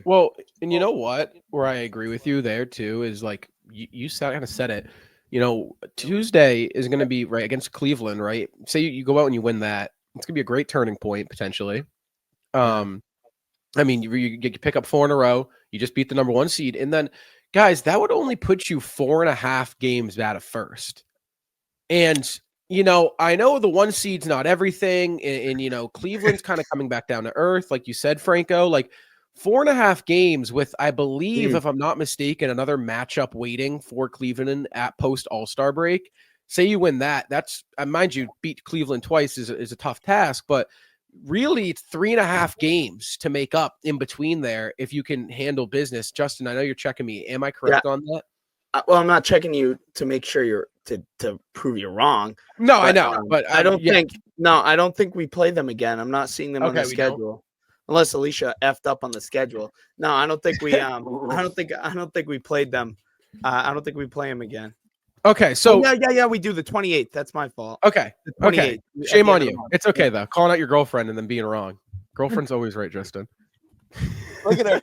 Well, and you know what? Where I agree with you there too is like you kind of said it. Tuesday is going to be right against Cleveland, right? Say you go out and you win that, it's going to be a great turning point potentially. Yeah. Um, I mean, you pick up 4 in a row. You just beat the number 1 seed, and then guys, that would only put you 4.5 games out of first. And I know the 1 seed's not everything, and Cleveland's kind of coming back down to earth, like you said, Franco. Like 4.5 games with, I believe, Mm. if I'm not mistaken, another matchup waiting for Cleveland at post All-Star break. Say you win that, that's mind you, beat Cleveland twice is a tough task, but really it's 3.5 games to make up in between there if you can handle business. Justin, I know you're checking me. Am I Yeah. correct on that? Well, I'm not checking you to make sure you're to prove you're wrong. No, I But know, but I don't yeah. think we play them again. I'm not seeing them on the Okay, we don't. schedule. Unless Alicia effed up on the schedule. No, I don't think we I don't think we played them. I don't think we play them again. Okay, Oh so yeah, we do the 28th. That's my fault. okay, The okay. 28th. At Shame the on end of the you. month. It's okay Yeah. though. Calling out your girlfriend and then being wrong. Girlfriend's always right, Justin. Look at her.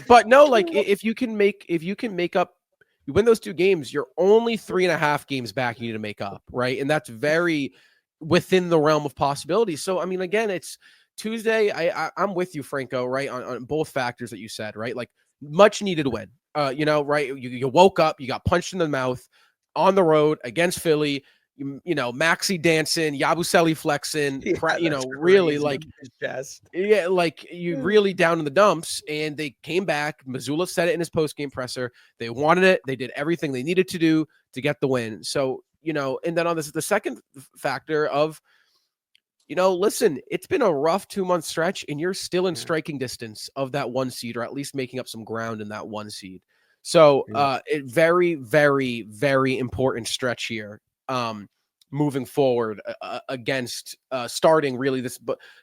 But no, like if you can make up, you win those 2 games, you're only 3.5 games back. You need to make up, right? And that's very within the realm of possibility. So I mean, again, it's Tuesday. I'm with you, Franco, right, on both factors that you said, right? Like much needed win. Right? You woke up, you got punched in the mouth on the road against Philly. Maxi dancing, Yabusele flexing, really like chest. yeah, like you really down in the dumps, and they came back. Missoula said it in his post-game presser. They wanted it. They did everything they needed to do to get the win. So, and then on this, the second factor of, listen, it's been a rough 2-month stretch, and you're still in striking distance of that 1 seed, or at least making up some ground in that 1 seed. So, it very, very, very important stretch here. Moving forward against starting really this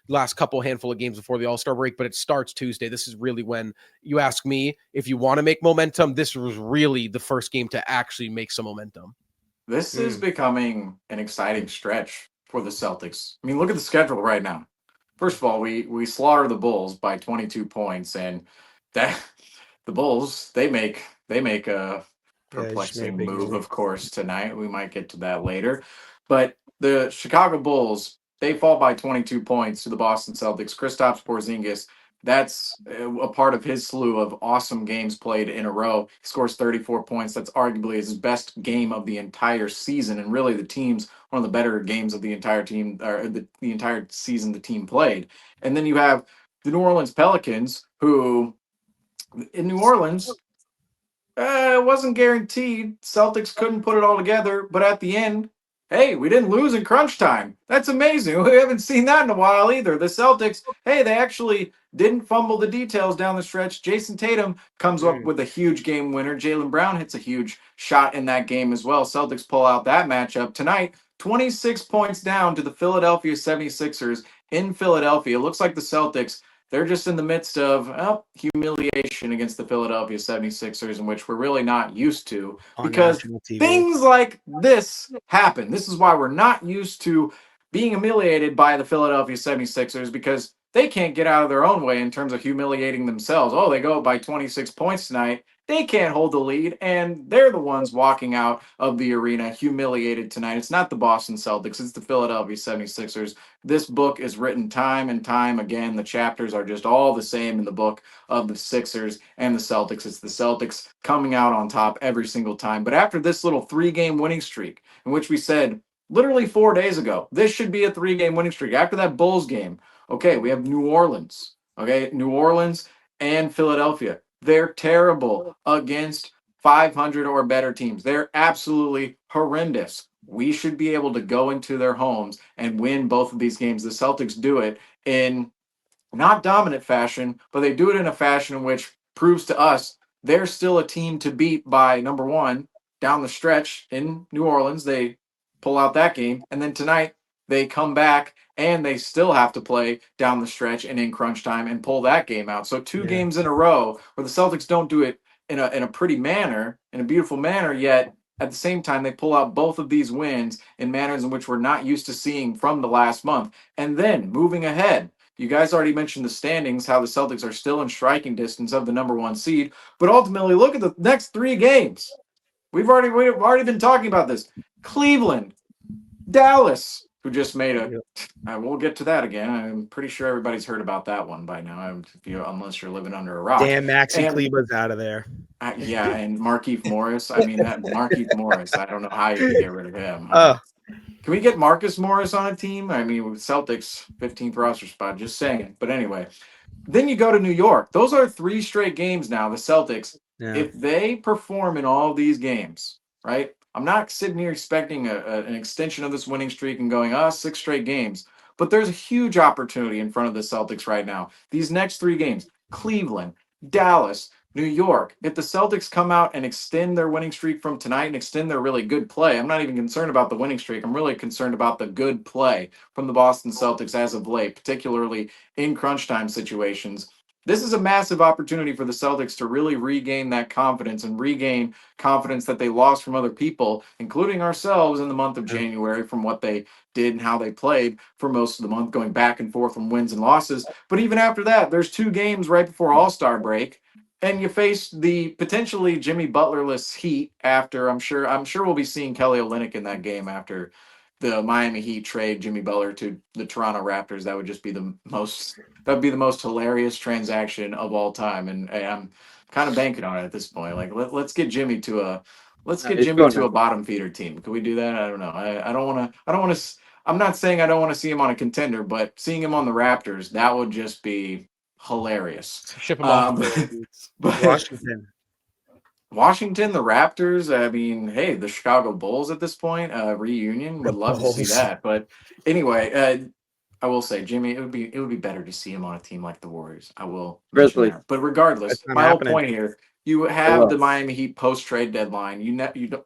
last handful of games before the All-Star break, but it starts Tuesday. This is really when you ask me if you want to make momentum. This was really the first game to actually make some momentum. This is becoming an exciting stretch for the Celtics. I mean, look at the schedule right now. First of all, we slaughter the Bulls by 22 points, and that the Bulls they make a perplexing move, of course, tonight. We might get to that later. But the Chicago Bulls, they fall by 22 points to the Boston Celtics. Kristaps Porzingis, that's a part of his slew of awesome games played in a row. He scores 34 points. That's arguably his best game of the entire season, and really the team's one of the better games of the entire team, or the entire season the team played. And then you have the New Orleans Pelicans, who in New Orleans, it wasn't guaranteed. Celtics couldn't put it all together, but at the end, hey, we didn't lose in crunch time. That's amazing. We haven't seen that in a while either. The Celtics, hey, they actually didn't fumble the details down the stretch. Jason Tatum comes up with a huge game winner. Jaylen Brown hits a huge shot in that game as well. Celtics pull out that matchup. Tonight, 26 points down to the Philadelphia 76ers in Philadelphia. It looks like the Celtics, they're just in the midst of humiliation against the Philadelphia 76ers, in which we're really not used to, because things like this happen. This is why we're not used to being humiliated by the Philadelphia 76ers, because they can't get out of their own way in terms of humiliating themselves. Oh, they go by 26 points tonight. They can't hold the lead, and they're the ones walking out of the arena humiliated tonight. It's not the Boston Celtics. It's the Philadelphia 76ers. This book is written time and time again. The chapters are just all the same in the book of the Sixers and the Celtics. It's the Celtics coming out on top every single time. But after this little 3-game winning streak, in which we said literally 4 days ago, this should be a 3-game winning streak. After that Bulls game, okay, we have New Orleans. Okay, New Orleans and Philadelphia. They're terrible against 500 or better teams. They're absolutely horrendous. We should be able to go into their homes and win both of these games. The Celtics do it in not dominant fashion, but they do it in a fashion in which proves to us they're still a team to beat by, number one, down the stretch in New Orleans. They pull out that game. And then tonight, they come back and they still have to play down the stretch and in crunch time and pull that game out. So 2 games in a row where the Celtics don't do it in a pretty manner, in a beautiful manner, yet at the same time they pull out both of these wins in manners in which we're not used to seeing from the last month. And then moving ahead, You guys already mentioned the standings, how the Celtics are still in striking distance of the number 1 seed. But ultimately, look at the next 3 games. We've already been talking about this. Cleveland, Dallas, who just made we'll get to that again. I'm pretty sure everybody's heard about that one by now, unless you're living under a rock. Damn, Maxi Kleber's out of there. Yeah, and Markieff Morris. I mean, that Markieff Morris, I don't know how you can get rid of him. Can we get Marcus Morris on a team? I mean, with Celtics 15th roster spot, just saying. But anyway, then you go to New York. Those are 3 straight games now, the Celtics. Yeah. If they perform in all these games, right? I'm not sitting here expecting an extension of this winning streak and going, 6 straight games. But there's a huge opportunity in front of the Celtics right now. These next 3 games, Cleveland, Dallas, New York. If the Celtics come out and extend their winning streak from tonight and extend their really good play, I'm not even concerned about the winning streak. I'm really concerned about the good play from the Boston Celtics as of late, particularly in crunch time situations. This is a massive opportunity for the Celtics to really regain that confidence and regain confidence that they lost from other people, including ourselves in the month of January, from what they did and how they played for most of the month, going back and forth from wins and losses. But even after that, there's 2 games right before All-Star break. And you face the potentially Jimmy Butlerless Heat after I'm sure we'll be seeing Kelly Olynyk in that game after the Miami Heat trade Jimmy Butler to the Toronto Raptors. That would just be the most hilarious transaction of all time. And I'm kind of banking on it at this point. Like let's get Jimmy to a bottom feeder team. Can we do that? I don't know. I don't want to I'm not saying I don't want to see him on a contender, but seeing him on the Raptors, that would just be hilarious. Ship him off. But Washington, the Raptors. I mean, hey, the Chicago Bulls at this point, reunion. Would love to see that. But anyway, I will say, Jimmy, it would be better to see him on a team like the Warriors. I will. Grizzlies. But regardless, my whole point here. You have the Miami Heat post-trade deadline.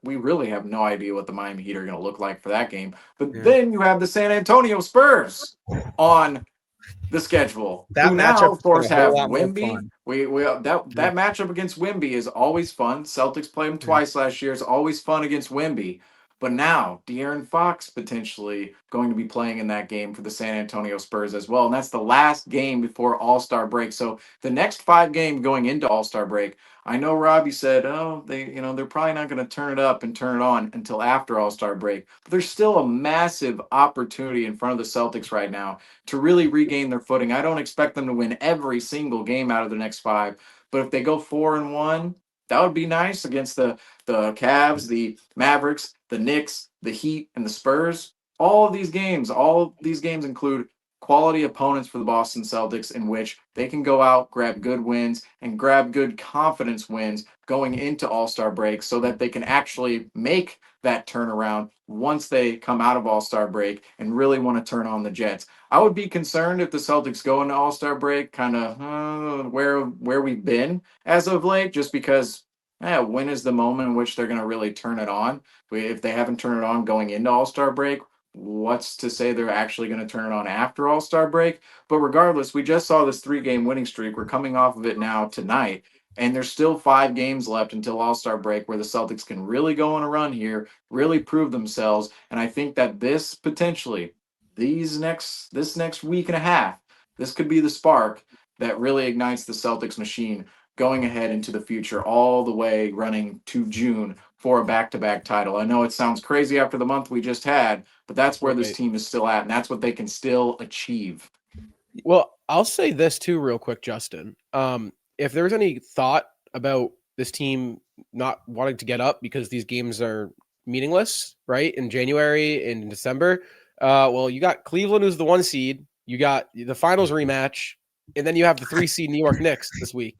We really have no idea what the Miami Heat are going to look like for that game. But then you have the San Antonio Spurs on the schedule. That who now, of course, have Wemby. That matchup against Wemby is always fun. Celtics played him twice last year. It's always fun against Wemby. But now, De'Aaron Fox potentially going to be playing in that game for the San Antonio Spurs as well. And that's the last game before All-Star break. So the next 5 games going into All-Star break, I know Rob, you said, they're probably not going to turn it up and turn it on until after All-Star break. But there's still a massive opportunity in front of the Celtics right now to really regain their footing. I don't expect them to win every single game out of the next 5. But if they go 4-1, that would be nice against the Cavs, the Mavericks, the Knicks, the Heat, and the Spurs. All of these games include quality opponents for the Boston Celtics in which they can go out, grab good wins, and grab good confidence wins going into All-Star break so that they can actually make that turnaround once they come out of All-Star break and really want to turn on the Jets. I would be concerned if the Celtics go into All-Star break kind of where we've been as of late, just because when is the moment in which they're going to really turn it on? If they haven't turned it on going into All-Star break, what's to say they're actually going to turn it on after All-Star break? But regardless, we just saw this 3-game winning streak. We're coming off of it now tonight, and there's still 5 games left until All-Star break where the Celtics can really go on a run here, really prove themselves. And I think that this next week and a half, this could be the spark that really ignites the Celtics machine going ahead into the future, all the way running to June for a back-to-back title. I know it sounds crazy after the month we just had, but that's where this team is still at, and that's what they can still achieve. Well, I'll say this too real quick, Justin. If there's any thought about this team not wanting to get up because these games are meaningless, right, in January and in December, well, you got Cleveland, who's the 1 seed. You got the finals rematch, and then you have the 3 seed New York Knicks this week.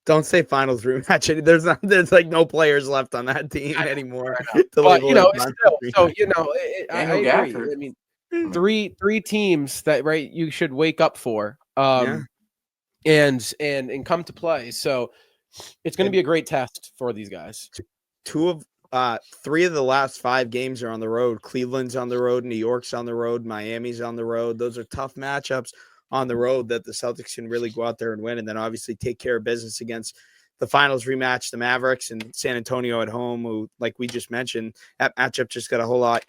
Don't say finals rematch. There's like no players left on that team anymore. But I agree. I mean, three teams that you should wake up for, and come to play. So it's going to be a great test for these guys. 3 of the last 5 games are on the road. Cleveland's on the road. New York's on the road. Miami's on the road. Those are tough matchups on the road that the Celtics can really go out there and win, and then obviously take care of business against the finals rematch, the Mavericks and San Antonio at home, who, like we just mentioned, that matchup just got a whole lot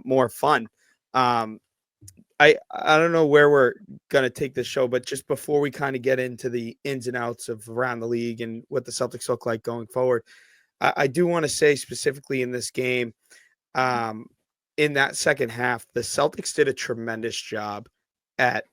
more fun. I don't know where we're going to take this show, but just before we kind of get into the ins and outs of around the league and what the Celtics look like going forward, I do want to say specifically in this game, in that second half, the Celtics did a tremendous job at,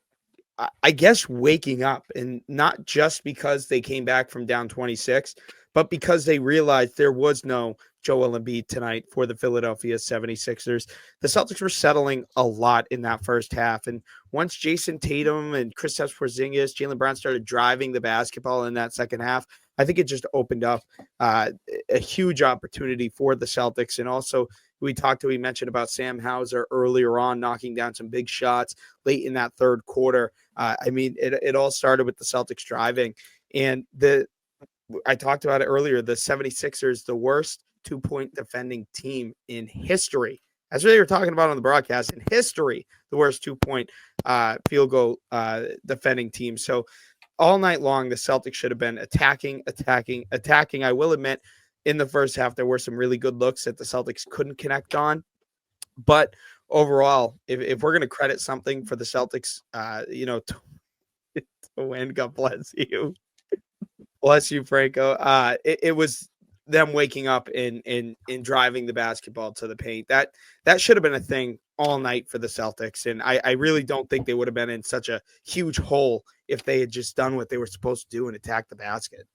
I guess, waking up, and not just because they came back from down 26, but because they realized there was no Joel Embiid tonight for the Philadelphia 76ers. The Celtics were settling a lot in that first half. And once Jason Tatum and Kristaps Porzingis, Jaylen Brown started driving the basketball in that second half, I think it just opened up a huge opportunity for the Celtics. And also, we mentioned about Sam Hauser earlier on, knocking down some big shots late in that third quarter. I mean, it all started with the Celtics driving. And I talked about it earlier, the 76ers, the worst 2-point defending team in history. That's what they were talking about on the broadcast. In history, the worst 2-point field goal defending team. So all night long, the Celtics should have been attacking. I will admit, in the first half, there were some really good looks that the Celtics couldn't connect on. But overall, if we're going to credit something for the Celtics, to win, God bless you. Bless you, Franco. It was them waking up and driving the basketball to the paint. That should have been a thing all night for the Celtics. And I really don't think they would have been in such a huge hole if they had just done what they were supposed to do and attack the basket.